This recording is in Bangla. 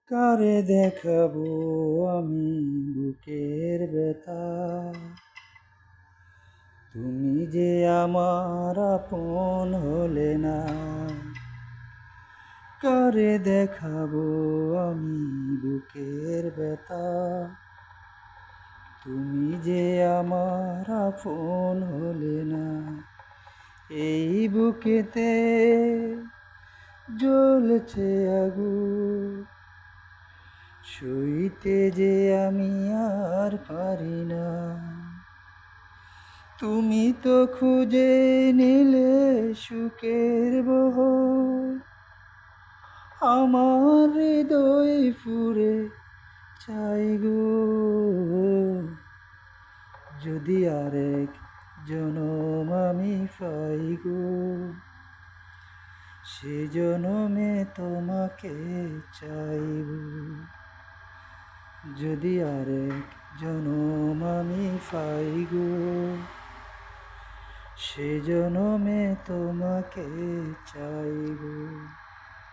কারে দেখাবো আমি বুকের ব্যথা, তুমি যে আমার আপন হলে না। কারে দেখাবো আমি বুকের ব্যথা, তুমি যে আমার আপন হলে না। এই বুকেতে জ্বলছে আগুন, সইতে যে আমি আর পারি না। তুমি তো খুঁজে নিলে সুখের বহর, আমার হৃদয় ফুরে চাই গো। যদি আরেক জনম আমি পাই গো, সে জনমে তোমাকে চাইব। যদি আরেক জনম আমি পাই গো, সে জনমে তোমাকে চাইব।